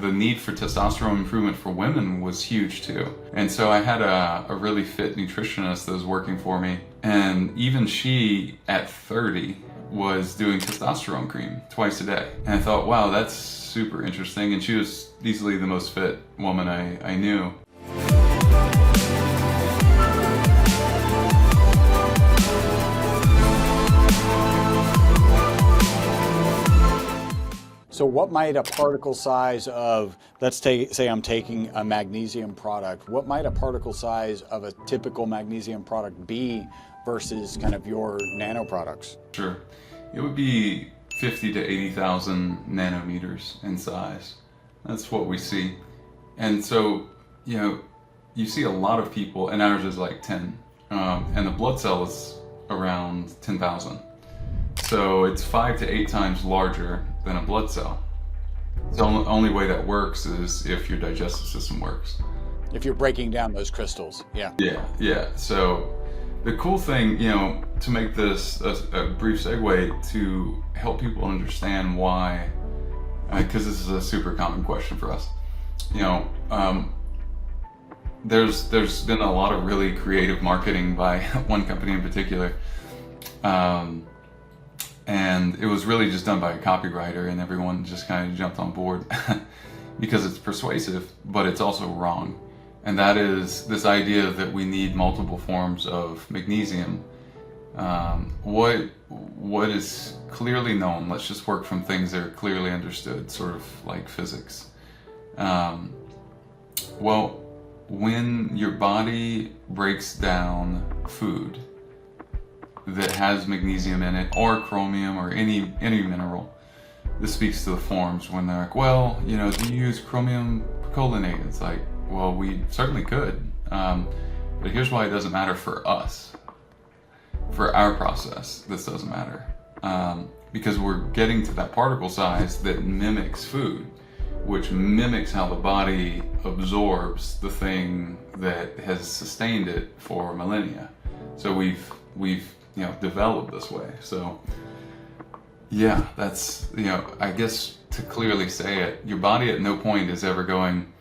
the need for testosterone improvement for women was huge too. And so I had a really fit nutritionist that was working for me, and even she at 30 was doing testosterone cream twice a day. And I thought, wow, that's super interesting. And she was easily the most fit woman I knew. So what might a particle size of, say I'm taking a magnesium product, what might a particle size of a typical magnesium product be versus kind of your nano products? Sure. It would be 50 to 80,000 nanometers in size. That's what we see. And so, you see a lot of people, and ours is like 10, and the blood cell is around 10,000. So it's 5 to 8 times larger than a blood cell. The only way that works is if your digestive system works. If you're breaking down those crystals, yeah. Yeah. So the cool thing, to make this a brief segue, to help people understand why, because this is a super common question for us. There's been a lot of really creative marketing by one company in particular. And it was really just done by a copywriter, and everyone just kind of jumped on board because it's persuasive, but it's also wrong. And that is this idea that we need multiple forms of magnesium. What is clearly known, let's just work from things that are clearly understood, sort of like physics. Well, when your body breaks down food that has magnesium in it, or chromium, or any mineral. This speaks to the forms when they're like, well, do you use chromium perchlorate? It's like, well, we certainly could, but here's why it doesn't matter for us. For our process, this doesn't matter, because we're getting to that particle size that mimics food, which mimics how the body absorbs the thing that has sustained it for millennia. So we've developed this way. So yeah, that's, I guess to clearly say it, your body at no point is ever going,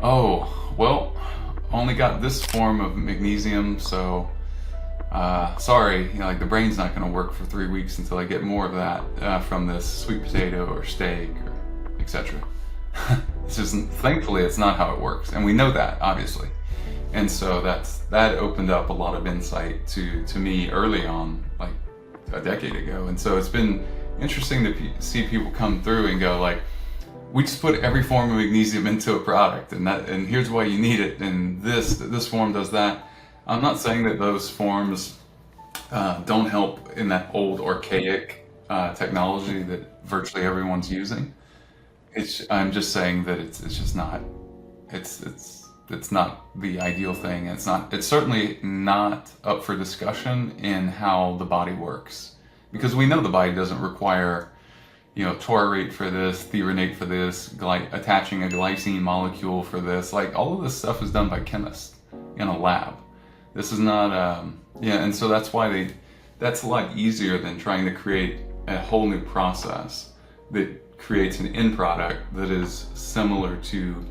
oh, well, only got this form of magnesium, so sorry, like the brain's not going to work for 3 weeks until I get more of that from this sweet potato or steak or etc. It's just, thankfully, it's not how it works, and we know that, obviously. And so that opened up a lot of insight to me early on, like a decade ago. And so it's been interesting to see people come through and go like, we just put every form of magnesium into a product, and here's why you need it, and this form does that. I'm not saying that those forms don't help in that old archaic technology that virtually everyone's using. I'm just saying that it's just not. It's not the ideal thing. It's certainly not up for discussion in how the body works, because we know the body doesn't require, taurate for this, threonate for this, attaching a glycine molecule for this. Like, all of this stuff is done by chemists in a lab. This is not, and so that's why that's a lot easier than trying to create a whole new process that creates an end product that is similar to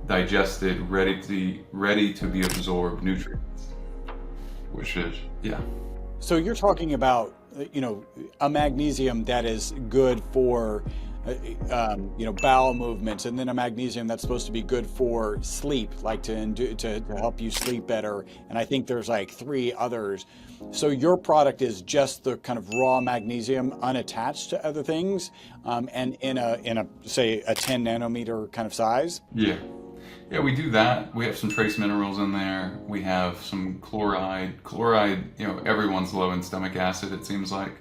digested, ready to be absorbed nutrients, which is, yeah. So you're talking about, a magnesium that is good for, bowel movements, and then a magnesium that's supposed to be good for sleep, like to help you sleep better. And I think there's like 3 others. So your product is just the kind of raw magnesium unattached to other things, and in a say a 10 nanometer kind of size. Yeah, we do that. We have some trace minerals in there. We have some chloride. Chloride, everyone's low in stomach acid, it seems like.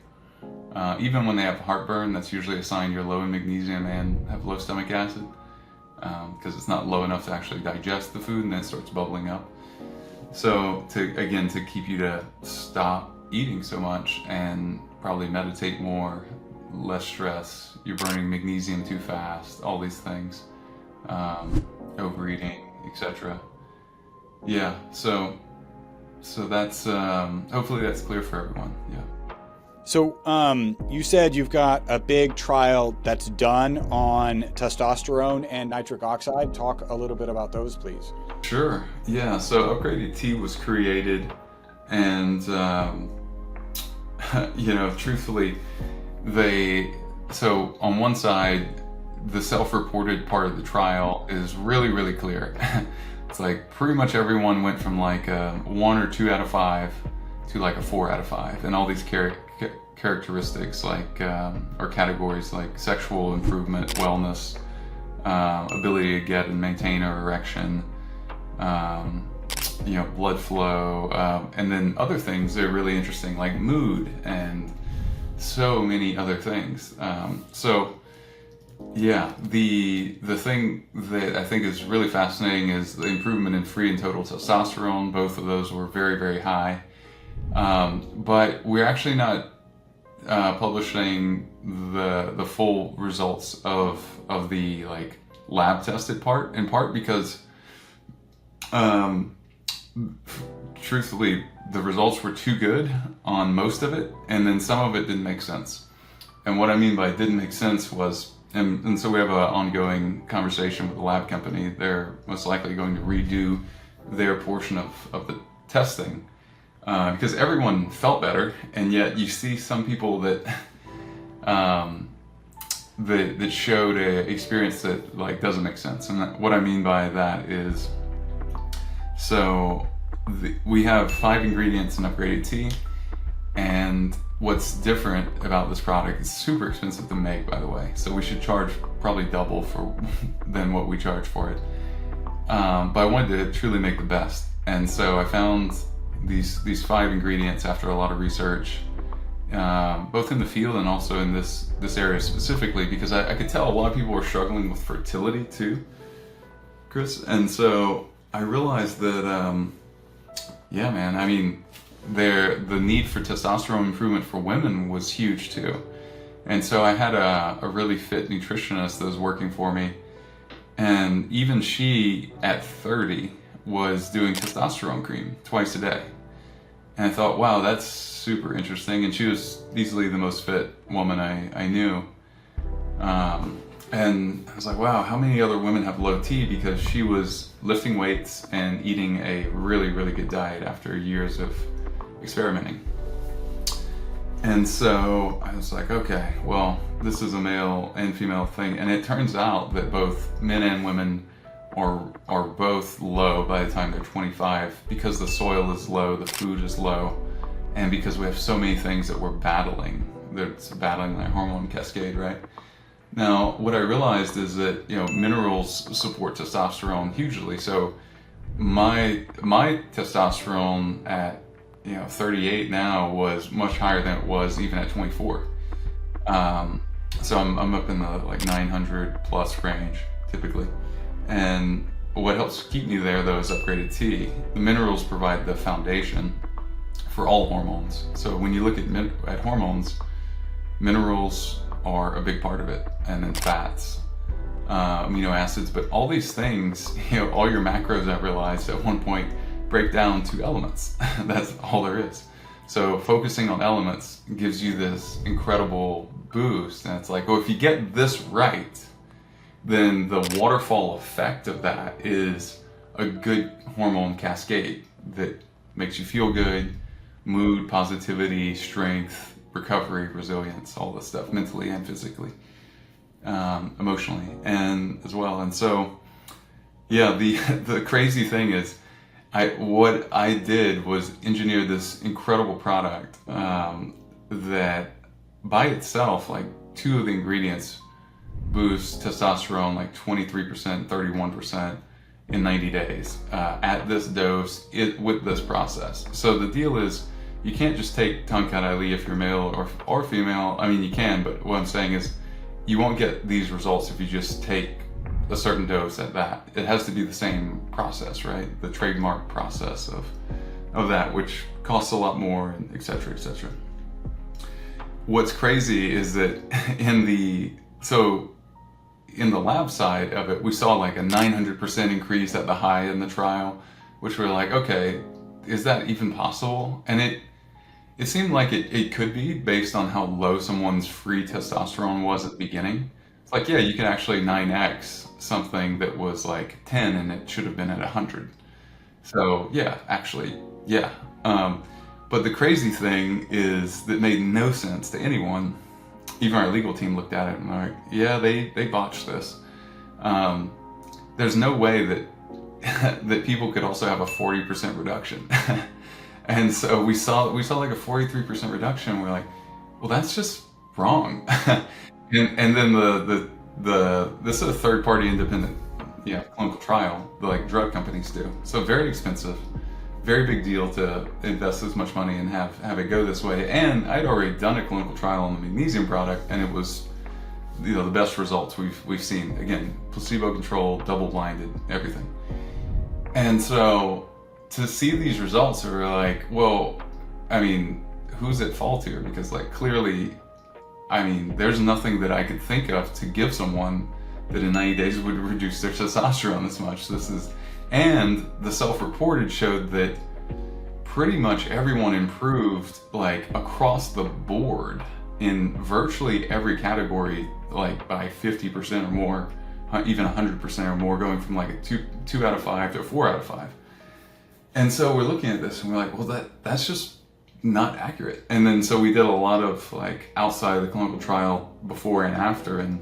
Even when they have heartburn, that's usually a sign you're low in magnesium and have low stomach acid, because it's not low enough to actually digest the food, and then it starts bubbling up. So to keep you to stop eating so much and probably meditate more, less stress, you're burning magnesium too fast, all these things. Overeating, etc. Yeah, so that's hopefully that's clear for everyone. Yeah. So, you said you've got a big trial that's done on testosterone and nitric oxide. Talk a little bit about those, please. Sure. Yeah. So upgraded T was created, and truthfully, so on one side, the self-reported part of the trial is really, really clear. It's like pretty much everyone went from like a 1 or 2 out of 5 to like a 4 out of 5, and all these characteristics like or categories like sexual improvement, wellness, ability to get and maintain an erection, blood flow, and then other things that are really interesting like mood and so many other things. The thing that I think is really fascinating is the improvement in free and total testosterone. Both of those were very, very high. But we're actually not publishing the full results of the like lab tested part, in part because truthfully the results were too good on most of it, and then some of it didn't make sense. And what I mean by didn't make sense was, and so we have an ongoing conversation with the lab company. They're most likely going to redo their portion of the testing, because everyone felt better, and yet you see some people that that showed a experience that like doesn't make sense. And what I mean by that is, so we have 5 ingredients in upgraded T, and what's different about this product, it's super expensive to make, by the way, so we should charge probably double than what we charge for it. But I wanted to truly make the best, and so I found these 5 ingredients after a lot of research, both in the field and also in this area specifically, because I could tell a lot of people were struggling with fertility too, Chris. And so I realized that, the need for testosterone improvement for women was huge too. And so I had a really fit nutritionist that was working for me, and even she at 30 was doing testosterone cream twice a day. And I thought, wow, that's super interesting. And she was easily the most fit woman I knew. And I was like, wow, how many other women have low T? Because she was lifting weights and eating a really, really good diet after years of experimenting. And so I was like, okay, well, this is a male and female thing. And it turns out that both men and women are both low by the time they're 25, because the soil is low, the food is low, and because we have so many things that we're battling. It's battling the hormone cascade, right? Now, what I realized is that, minerals support testosterone hugely. So my testosterone at 38 now was much higher than it was even at 24. So I'm up in the like 900 plus range typically. And what helps keep me there though is upgraded T. The minerals provide the foundation for all hormones. So when you look at hormones, minerals are a big part of it, and then fats, amino acids, but all these things, all your macros, I realized at one point, break down to elements. That's all there is. So focusing on elements gives you this incredible boost, and it's like, if you get this right, then the waterfall effect of that is a good hormone cascade that makes you feel good, mood, positivity, strength, recovery, resilience, all this stuff, mentally and physically, emotionally, and as well. And so, the crazy thing is, what I did was engineer this incredible product that by itself, like 2 of the ingredients boost testosterone like 23%, 31% in 90 days at this dose with this process. So the deal is, you can't just take Tongkat Ali if you're male or female. I mean, you can, but what I'm saying is you won't get these results if you just take a certain dose at that. It has to be the same process, right? The trademark process of that, which costs a lot more, and et cetera, et cetera. What's crazy is that in the lab side of it, we saw like a 900% increase at the high in the trial, which we're like, okay, is that even possible? And It seemed like it could be based on how low someone's free testosterone was at the beginning. It's like, yeah, you could actually 9x something that was like 10 and it should have been at 100. So, yeah, actually, yeah. But the crazy thing is that made no sense to anyone. Even our legal team looked at it and they're like, yeah, they botched this. There's no way that that people could also have a 40% reduction. And so we saw like a 43% reduction. We're like, well, that's just wrong. And then this is a third party independent, yeah, clinical trial, like drug companies do. So very expensive, very big deal to invest this much money and have it go this way. And I'd already done a clinical trial on the magnesium product, and it was, you know, the best results we've seen. Again, placebo controlled, double blinded, everything. And so to see these results, are like, well, I mean, who's at fault here? Because like clearly, I mean, there's nothing that I could think of to give someone that in 90 days would reduce their testosterone this much. And the self-reported showed that pretty much everyone improved like across the board in virtually every category, like by 50% or more, even 100% or more, going from like a 2 out of 5 to a 4 out of 5. And so we're looking at this and we're like, well, that's just not accurate. And then so we did a lot of like outside of the clinical trial before and after. And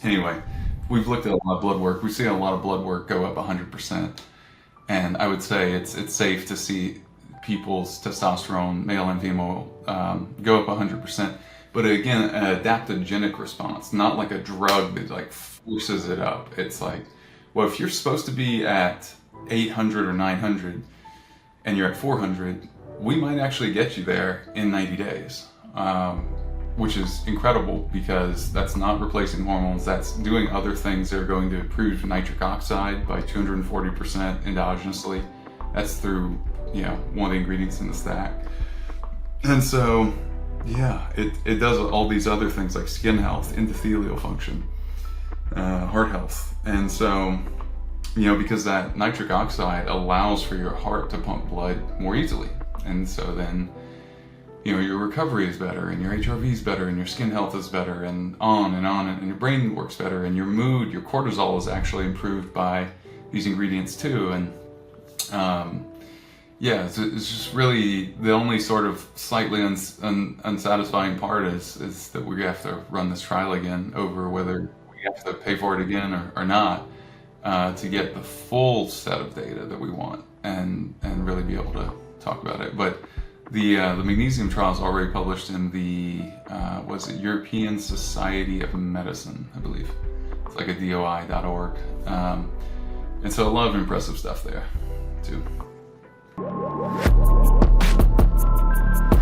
anyway, we've looked at a lot of blood work. We've seen a lot of blood work go up 100%. And I would say it's safe to see people's testosterone, male and female, go up 100%. But again, an adaptogenic response, not like a drug that like forces it up. It's like, well, if you're supposed to be at 800 or 900 and you're at 400, we might actually get you there in 90 days, which is incredible because that's not replacing hormones. That's doing other things that are going to improve nitric oxide by 240% endogenously. That's through, you know, one of the ingredients in the stack. And so, yeah, it does all these other things like skin health, endothelial function, heart health. And so, you know, because that nitric oxide allows for your heart to pump blood more easily. And so then, you know, your recovery is better and your HRV is better and your skin health is better and on, and your brain works better and your mood, your cortisol is actually improved by these ingredients too. And yeah, it's just really the only sort of slightly unsatisfying part is that we have to run this trial again over whether we have to pay for it again or not, to get the full set of data that we want and really be able to talk about it. But the magnesium trial is already published in the was it European Society of Medicine, I believe. It's like a DOI.org, and so a lot of impressive stuff there too.